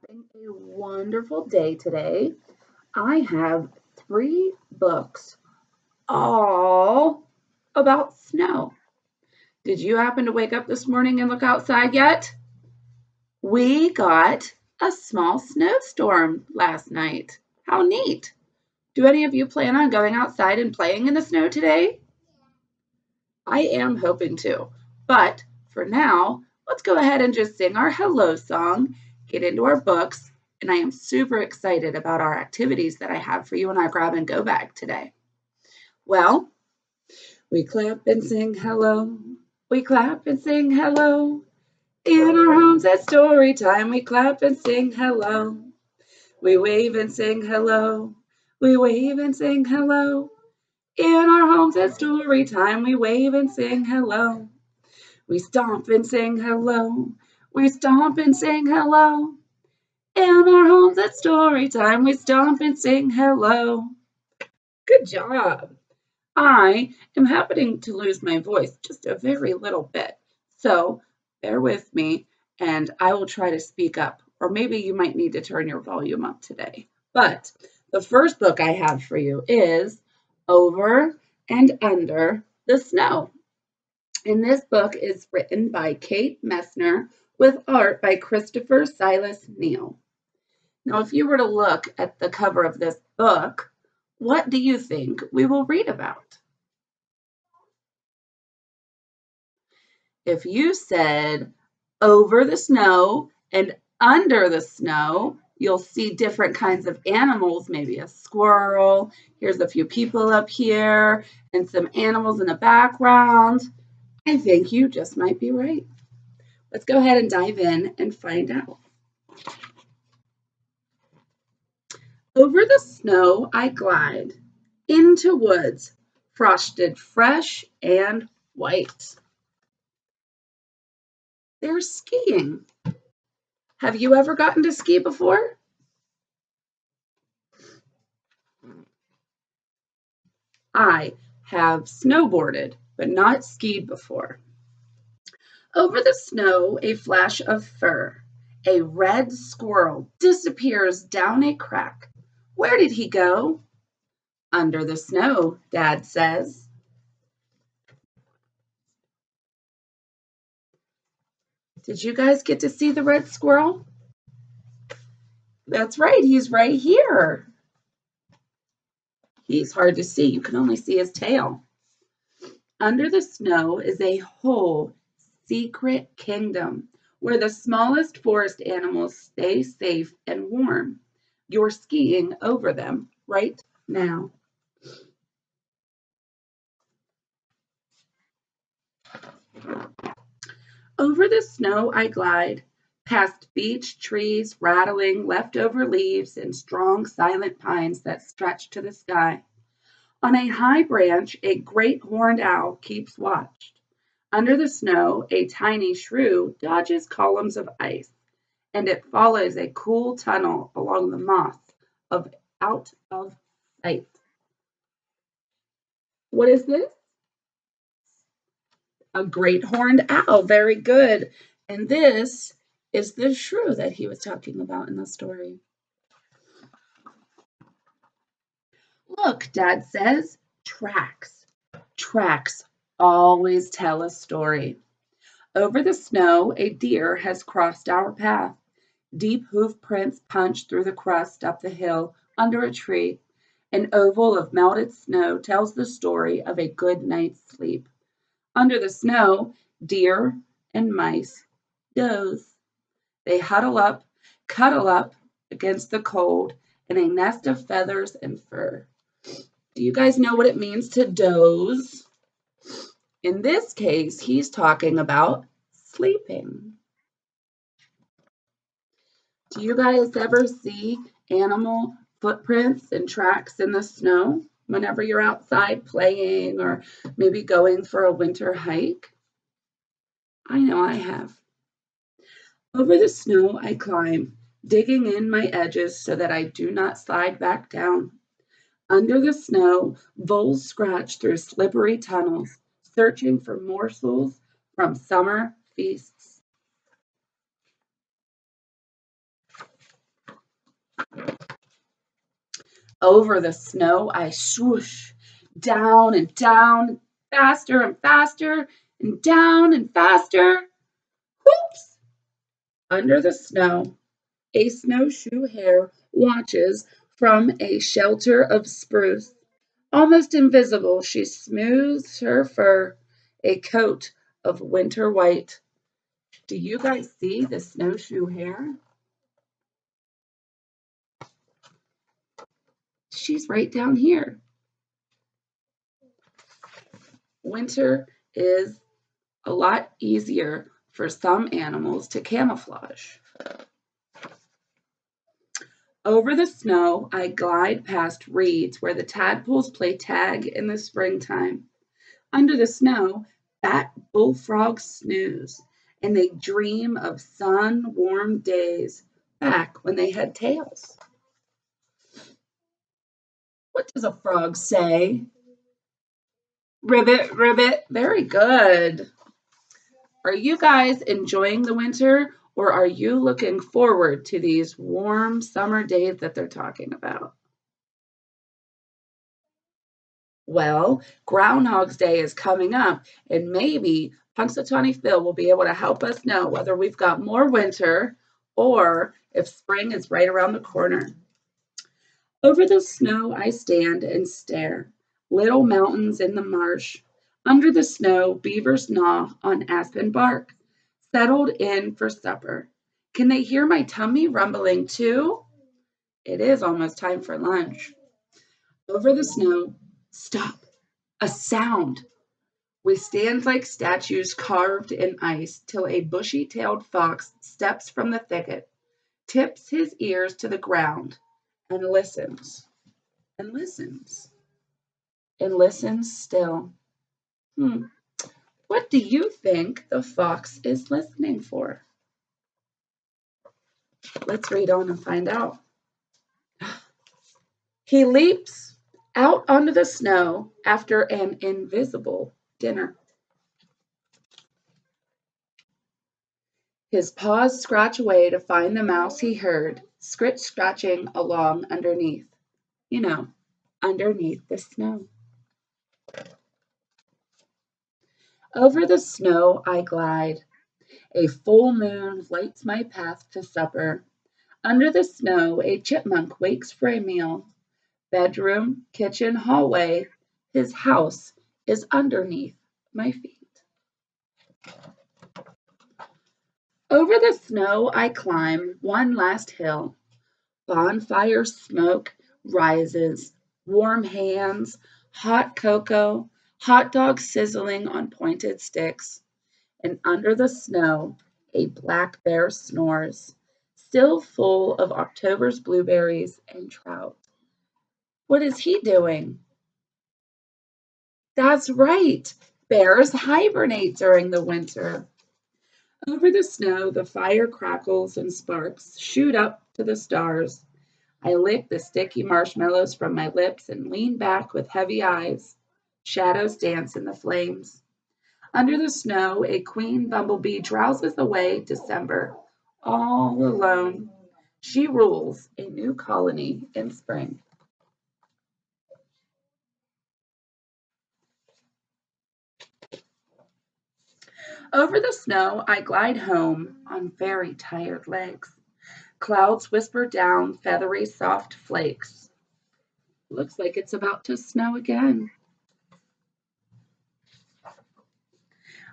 Having a wonderful day today. I have three books all about snow. Did you happen to wake up this morning and look outside yet? We got a small snowstorm last night. How neat! Do any of you plan on going outside and playing in the snow today? I am hoping to. But for now, let's go ahead and just sing our hello song, get into our books, and I am super excited about our activities that I have for you in our grab and go bag today. Well, we clap and sing hello. We clap and sing hello. In our homes at story time, we clap and sing hello. We wave and sing hello. We wave and sing hello. In our homes at story time, we wave and sing hello. We stomp and sing hello. We stomp and sing hello. In our homes at story time, we stomp and sing hello. Good job. I am happening to lose my voice just a very little bit. So bear with me and I will try to speak up. Or maybe you might need to turn your volume up today. But the first book I have for you is Over and Under the Snow. And this book is written by Kate Messner with art by Christopher Silas Neal. Now, if you were to look at the cover of this book, what do you think we will read about? If you said over the snow and under the snow, you'll see different kinds of animals, maybe a squirrel. Here's a few people up here and some animals in the background. I think you just might be right. Let's go ahead and dive in and find out. Over the snow I glide, into woods, frosted fresh and white. They're skiing. Have you ever gotten to ski before? I have snowboarded, but not skied before. Over the snow, a flash of fur. A red squirrel disappears down a crack. Where did he go? Under the snow, Dad says. Did you guys get to see the red squirrel? That's right, he's right here. He's hard to see. You can only see his tail. Under the snow is a whole secret kingdom where the smallest forest animals stay safe and warm. You're skiing over them right now. Over the snow I glide, past beech trees rattling leftover leaves and strong silent pines that stretch to the sky. On a high branch, a great horned owl keeps watch. Under the snow, a tiny shrew dodges columns of ice, and it follows a cool tunnel along the moss of out of sight. What is this? A great horned owl. Very good. And this is the shrew that he was talking about in the story. Look, Dad says, tracks. Tracks always tell a story. Over the snow, a deer has crossed our path. Deep hoof prints punch through the crust up the hill under a tree. An oval of melted snow tells the story of a good night's sleep. Under the snow, deer and mice doze. They cuddle up against the cold in a nest of feathers and fur. Do you guys know what it means to doze? In this case, he's talking about sleeping. Do you guys ever see animal footprints and tracks in the snow whenever you're outside playing or maybe going for a winter hike? I know I have. Over the snow I climb, digging in my edges so that I do not slide back down. Under the snow, voles scratch through slippery tunnels, searching for morsels from summer feasts. Over the snow, I swoosh down and down, faster and faster, and down and faster. Whoops! Under the snow, a snowshoe hare watches from a shelter of spruce. Almost invisible, she smooths her fur, a coat of winter white. Do you guys see the snowshoe hare? She's right down here. Winter is a lot easier for some animals to camouflage. Over the snow, I glide past reeds where the tadpoles play tag in the springtime. Under the snow, fat bullfrogs snooze, and they dream of sun-warmed days back when they had tails. What does a frog say? Ribbit, ribbit. Very good. Are you guys enjoying the winter, or are you looking forward to these warm summer days that they're talking about? Well, Groundhog's Day is coming up, and maybe Punxsutawney Phil will be able to help us know whether we've got more winter or if spring is right around the corner. Over the snow I stand and stare. Little mountains in the marsh. Under the snow, beavers gnaw on aspen bark. Settled in for supper. Can they hear my tummy rumbling too? It is almost time for lunch. Over the snow, stop. A sound. We stand like statues carved in ice till a bushy-tailed fox steps from the thicket, tips his ears to the ground, and listens, and listens, and listens still. Hmm. What do you think the fox is listening for? Let's read on and find out. He leaps out onto the snow after an invisible dinner. His paws scratch away to find the mouse he heard, scratching along underneath. You know, underneath the snow. Over the snow I glide. A full moon lights my path to supper. Under the snow, a chipmunk wakes for a meal. Bedroom, kitchen, hallway. His house is underneath my feet. Over the snow I climb one last hill. Bonfire smoke rises, warm hands, hot cocoa, hot dogs sizzling on pointed sticks, and under the snow a black bear snores, still full of October's blueberries and trout. What is he doing? That's right, bears hibernate during the winter. Over the snow, the fire crackles and sparks shoot up to the stars. I lick the sticky marshmallows from my lips and lean back with heavy eyes. Shadows dance in the flames. Under the snow, a queen bumblebee drowses away December, all alone. She rules a new colony in spring. Over the snow, I glide home on very tired legs. Clouds whisper down feathery soft flakes. Looks like it's about to snow again.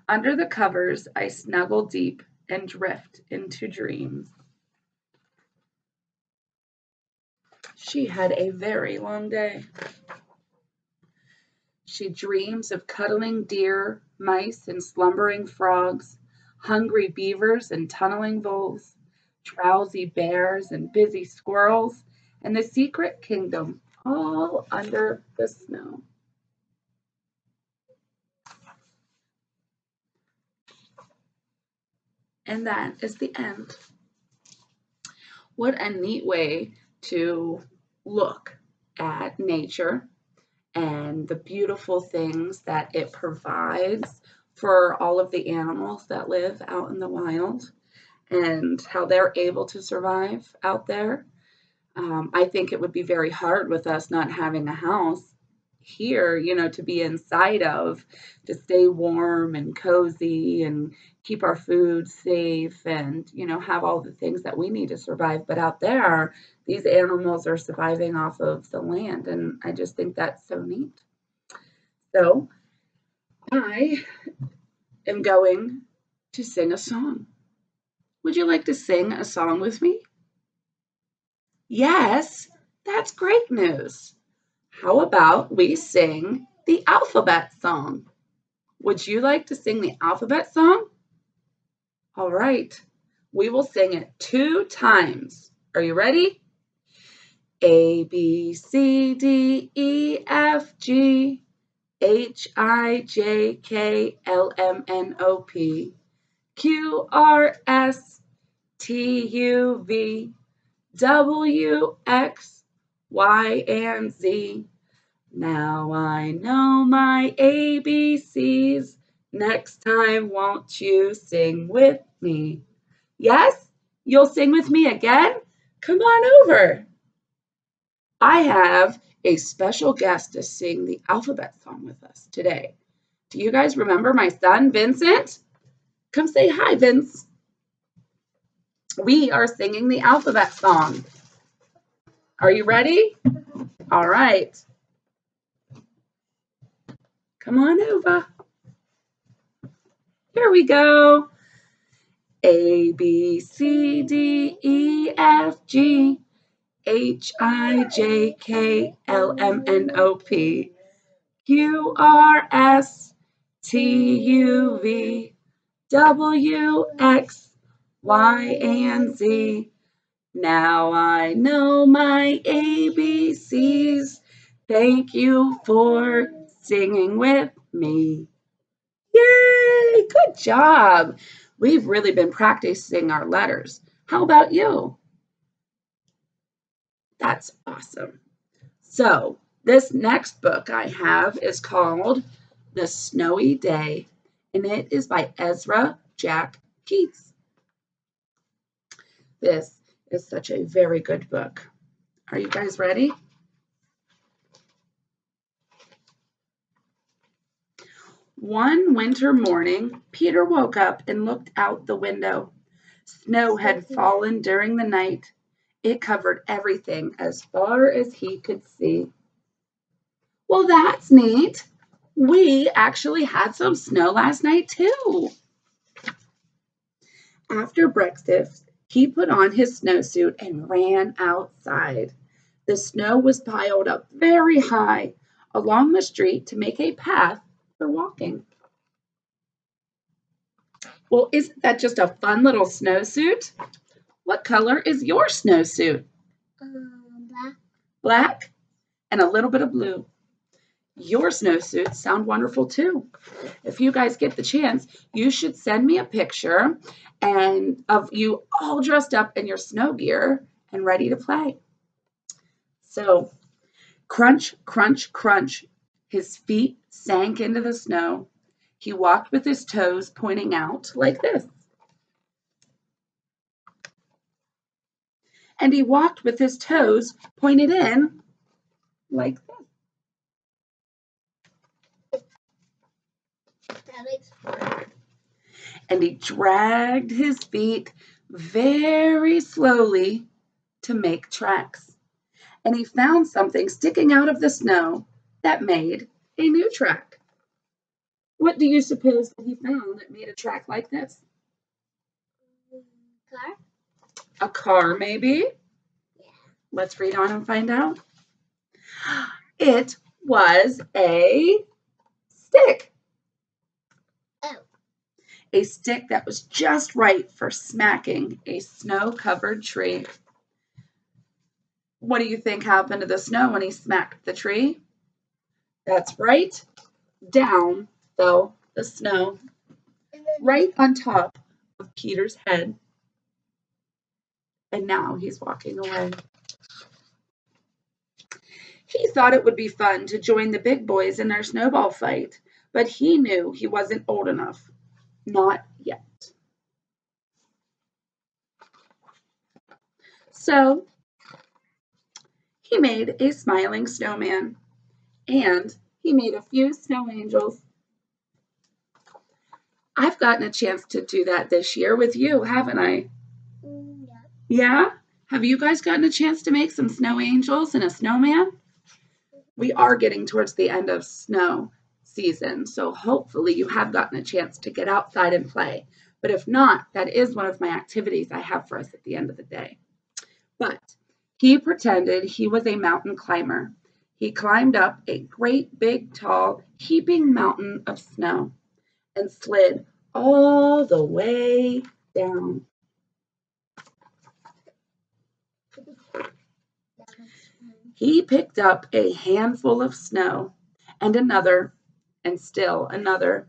Under the covers, I snuggle deep and drift into dreams. She had a very long day. She dreams of cuddling deer, mice, and slumbering frogs, hungry beavers and tunneling voles, drowsy bears and busy squirrels, and the secret kingdom all under the snow. And that is the end. What a neat way to look at nature and the beautiful things that it provides for all of the animals that live out in the wild and how they're able to survive out there. I think it would be very hard with us not having a house here, to be inside of, to stay warm and cozy and keep our food safe and, have all the things that we need to survive. But out there, these animals are surviving off of the land. And I just think that's so neat. So I am going to sing a song. Would you like to sing a song with me? Yes, that's great news. How about we sing the alphabet song? Would you like to sing the alphabet song? All right, we will sing it 2 times. Are you ready? A, B, C, D, E, F, G, H, I, J, K, L, M, N, O, P, Q, R, S, T, U, V, W, X, Y, and Z. Now I know my ABCs. Next time, won't you sing with me? Yes? You'll sing with me again? Come on over. I have a special guest to sing the alphabet song with us today. Do you guys remember my son, Vincent? Come say hi, Vince. We are singing the alphabet song. Are you ready? All right. Come on over. Here we go. A, B, C, D, E, F, G, H, I, J, K, L, M, N, O, P, Q, R, S, T, U, V, W, X, Y, and Z. Now I know my ABCs. Thank you for singing with me. Yay! Good job. We've really been practicing our letters. How about you? That's awesome. So, this next book I have is called The Snowy Day, and it is by Ezra Jack Keats. This is such a very good book. Are you guys ready? One winter morning, Peter woke up and looked out the window. Snow had fallen during the night. It covered everything as far as he could see. Well, that's neat. We actually had some snow last night, too. After breakfast, he put on his snowsuit and ran outside. The snow was piled up very high along the street to make a path for walking. Well, isn't that just a fun little snowsuit? What color is your snowsuit? Black. Black and a little bit of blue. Your snowsuits sound wonderful too. If you guys get the chance, you should send me a picture and of you all dressed up in your snow gear and ready to play. So, crunch, crunch, crunch. His feet sank into the snow. He walked with his toes pointing out like this. And he walked with his toes pointed in like this. That makes fun. And he dragged his feet very slowly to make tracks. And he found something sticking out of the snow that made a new track. What do you suppose that he found that made a track like this? Car? A car, maybe? Yeah. Let's read on and find out. It was a stick. Oh. A stick that was just right for smacking a snow-covered tree. What do you think happened to the snow when he smacked the tree? That's right. Down fell the snow, right on top of Peter's head. And now he's walking away. He thought it would be fun to join the big boys in their snowball fight, but he knew he wasn't old enough. Not yet. So He made a smiling snowman, and he made a few snow angels. I've gotten a chance to do that this year with you, haven't I? Yeah. Yeah? Have you guys gotten a chance to make some snow angels and a snowman? We are getting towards the end of snow season, so hopefully you have gotten a chance to get outside and play. But if not, that is one of my activities I have for us at the end of the day. But he pretended he was a mountain climber. He climbed up a great big tall heaping mountain of snow and slid all the way down. He picked up a handful of snow and another and still another.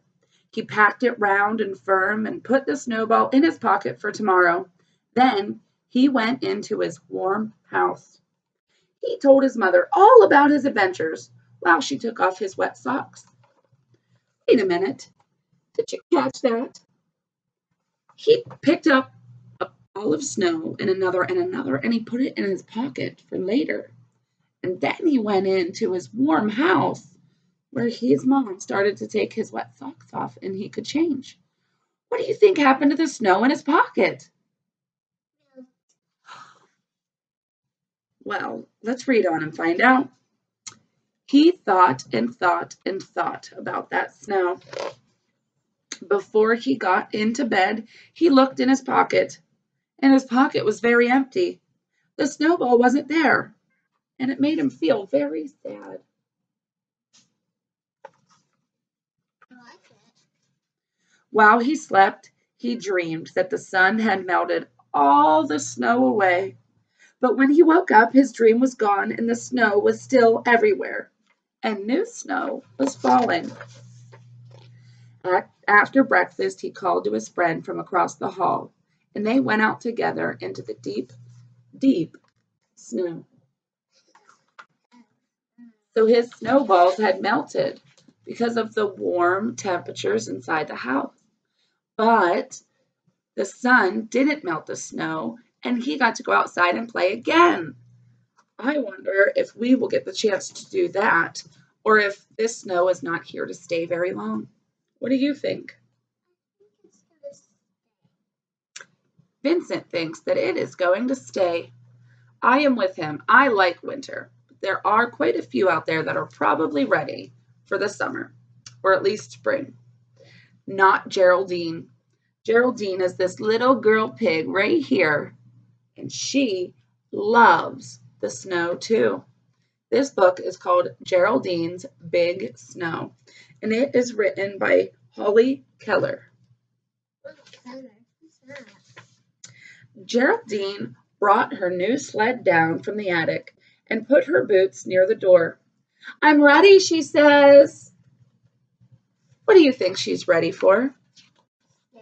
He packed it round and firm and put the snowball in his pocket for tomorrow. Then he went into his warm house. He told his mother all about his adventures while she took off his wet socks. Wait a minute. Did you catch that? He picked up a ball of snow and another, and he put it in his pocket for later. And then he went into his warm house where his mom started to take his wet socks off and he could change. What do you think happened to the snow in his pocket? Well, let's read on and find out. He thought and thought and thought about that snow. Before he got into bed, he looked in his pocket, and his pocket was very empty. The snowball wasn't there, and it made him feel very sad. I like it. While he slept, he dreamed that the sun had melted all the snow away. But when he woke up, his dream was gone, and the snow was still everywhere, and new snow was falling. After breakfast, he called to his friend from across the hall, and they went out together into the deep, deep snow. So his snowballs had melted because of the warm temperatures inside the house. But the sun didn't melt the snow, and he got to go outside and play again. I wonder if we will get the chance to do that, or if this snow is not here to stay very long. What do you think? I think it's gonna stay. Vincent thinks that it is going to stay. I am with him. I like winter. There are quite a few out there that are probably ready for the summer, or at least spring. Not Geraldine. Geraldine is this little girl pig right here, and she loves the snow too. This book is called Geraldines Big Snow, and it is written by Holly Keller. What color is that? Geraldine brought her new sled down from the attic and put her boots near the door. I'm ready, she says. What do you think she's ready for? Yeah.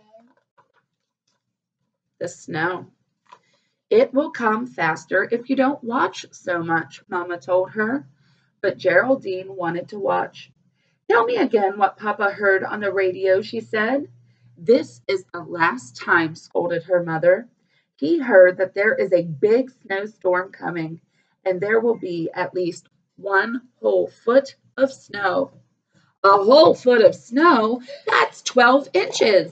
The snow. It will come faster if you don't watch so much, Mama told her. But Geraldine wanted to watch. Tell me again what Papa heard on the radio, she said. This is the last time, scolded her mother. He heard that there is a big snowstorm coming, and there will be at least 1 whole foot of snow. A whole foot of snow? That's 12 inches.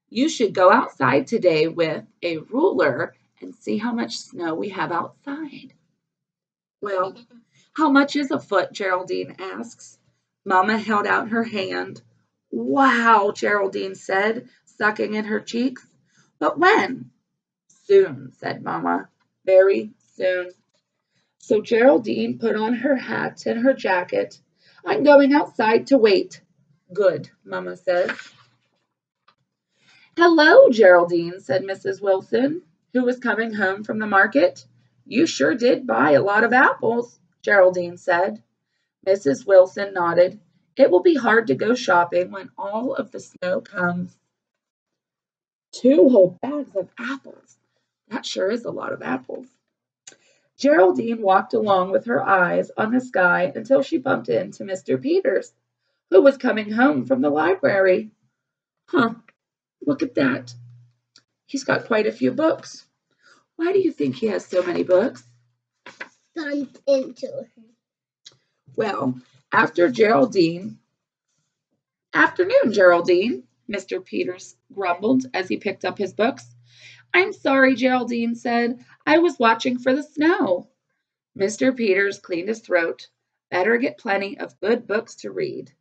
You should go outside today with a ruler and see how much snow we have outside. Well, how much is a foot? Geraldine asks. Mama held out her hand. Wow, Geraldine said, sucking in her cheeks. But when? Soon, said Mama. Very soon. So Geraldine put on her hat and her jacket. I'm going outside to wait. Good, Mama said. Hello, Geraldine, said Mrs. Wilson, who was coming home from the market. You sure did buy a lot of apples, Geraldine said. Mrs. Wilson nodded. It will be hard to go shopping when all of the snow comes. 2 whole bags of apples. That sure is a lot of apples. Geraldine walked along with her eyes on the sky until she bumped into Mr. Peters, who was coming home from the library. Huh, look at that. He's got quite a few books. Why do you think he has so many books? bumped into her. Well, afternoon, Geraldine, Mr. Peters grumbled as he picked up his books. I'm sorry, Geraldine said. I was watching for the snow. Mr. Peters cleaned his throat. Better get plenty of good books to read.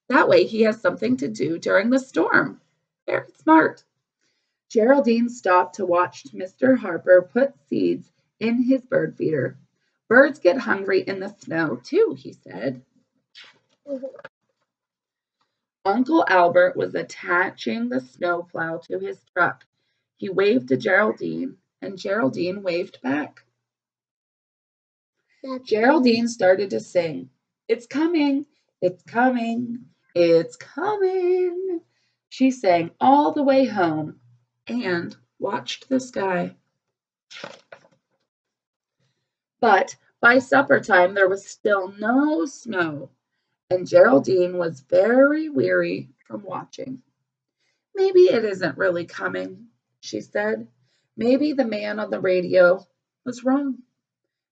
That way he has something to do during the storm. Very smart. Geraldine stopped to watch Mr. Harper put seeds in his bird feeder. Birds get hungry in the snow, too, he said. Uncle Albert was attaching the snowplow to his truck. He waved to Geraldine, and Geraldine waved back. Geraldine started to sing. It's coming, it's coming, it's coming. She sang all the way home and watched the sky. But by supper time, there was still no snow, and Geraldine was very weary from watching. Maybe it isn't really coming, she said. Maybe the man on the radio was wrong.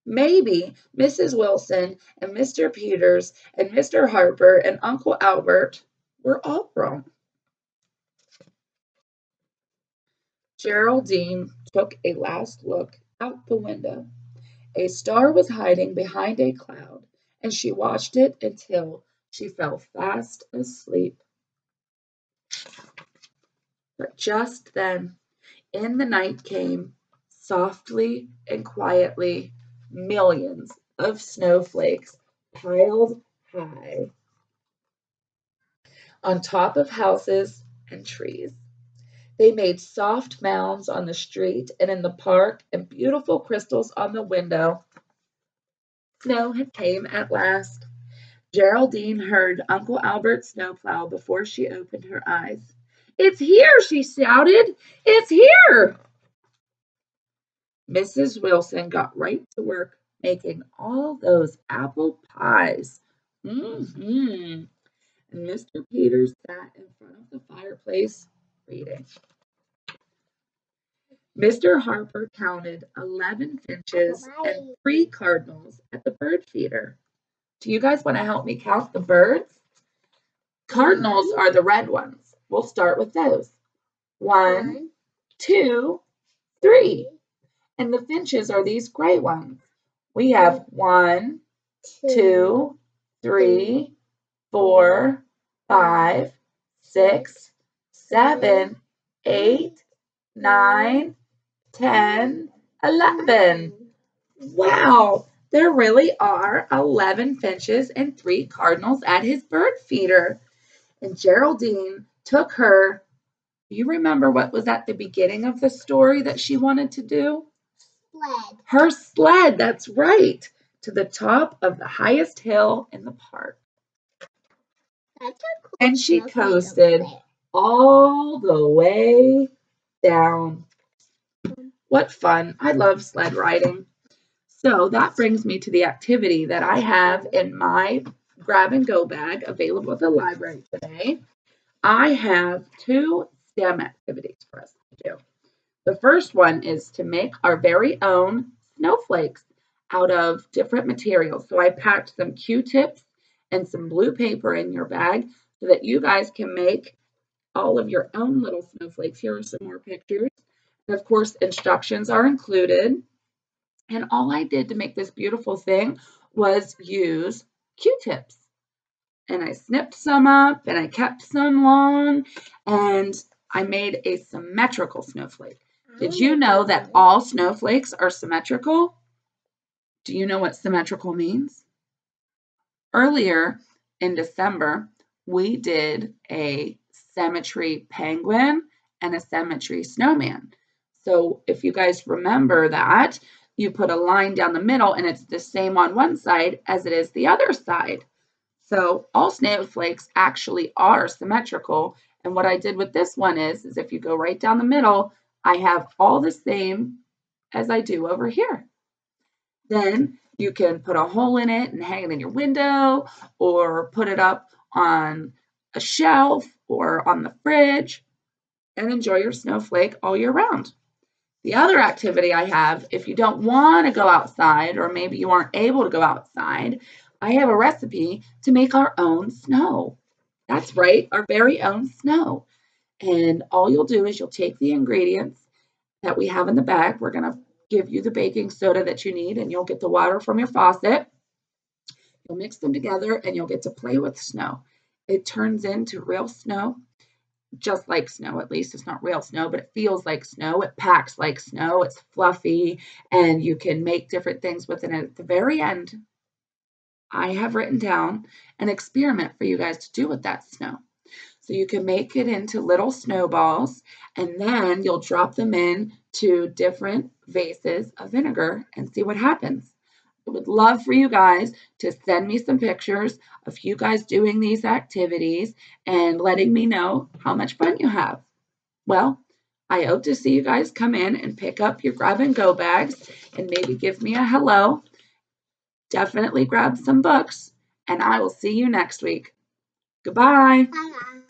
Maybe Mrs. Wilson and Mr. Peters and Mr. Harper and Uncle Albert were all wrong. Geraldine took a last look out the window. A star was hiding behind a cloud, and she watched it until she fell fast asleep. But just then, in the night came, softly and quietly, millions of snowflakes piled high on top of houses and trees. They made soft mounds on the street and in the park and beautiful crystals on the window. Snow had came at last. Geraldine heard Uncle Albert's snowplow before she opened her eyes. It's here, she shouted. It's here. Mrs. Wilson got right to work making all those apple pies. And Mr. Peters sat in front of the fireplace reading. Mr. Harper counted 11 finches and 3 cardinals at the bird feeder. Do you guys want to help me count the birds? Cardinals are the red ones. We'll start with those. 1, 2, 3. And the finches are these gray ones. We have 1, 2, 3, 4, 5, 6, 7, 8, 9, 10, 11. Wow, there really are 11 finches and 3 cardinals at his bird feeder. And Geraldine took her, do you remember what was at the beginning of the story that she wanted to do? Sled. Her sled, that's right, to the top of the highest hill in the park. That's a cool And she snowflake coasted over there. all the way down. What fun. I love sled riding. So that brings me to the activity that I have in my grab and go bag available at the library today. I have 2 STEM activities for us to do. The first one is to make our very own snowflakes out of different materials. So I packed some Q-tips and some blue paper in your bag so that you guys can make all of your own little snowflakes. Here are some more pictures. And of course, instructions are included. And all I did to make this beautiful thing was use Q-tips. And I snipped some up and I kept some long and I made a symmetrical snowflake. Did you know that all snowflakes are symmetrical? Do you know what symmetrical means? Earlier in December, we did a symmetry penguin and a symmetry snowman. So if you guys remember that, you put a line down the middle and it's the same on one side as it is the other side. So all snowflakes actually are symmetrical. And what I did with this one is if you go right down the middle, I have all the same as I do over here. Then you can put a hole in it and hang it in your window or put it up on a shelf or on the fridge and enjoy your snowflake all year round. The other activity I have, if you don't want to go outside or maybe you aren't able to go outside, I have a recipe to make our own snow. That's right, our very own snow. And all you'll do is you'll take the ingredients that we have in the bag. We're going to give you the baking soda that you need, and you'll get the water from your faucet. You'll mix them together and you'll get to play with snow. It turns into real snow, just like snow, at least. It's not real snow, but it feels like snow. It packs like snow. It's fluffy, and you can make different things with it. And at the very end, I have written down an experiment for you guys to do with that snow. So you can make it into little snowballs, and then you'll drop them in to different vases of vinegar and see what happens. I would love for you guys to send me some pictures of you guys doing these activities and letting me know how much fun you have. Well, I hope to see you guys come in and pick up your grab and go bags and maybe give me a hello. Definitely grab some books, and I will see you next week. Goodbye. Bye.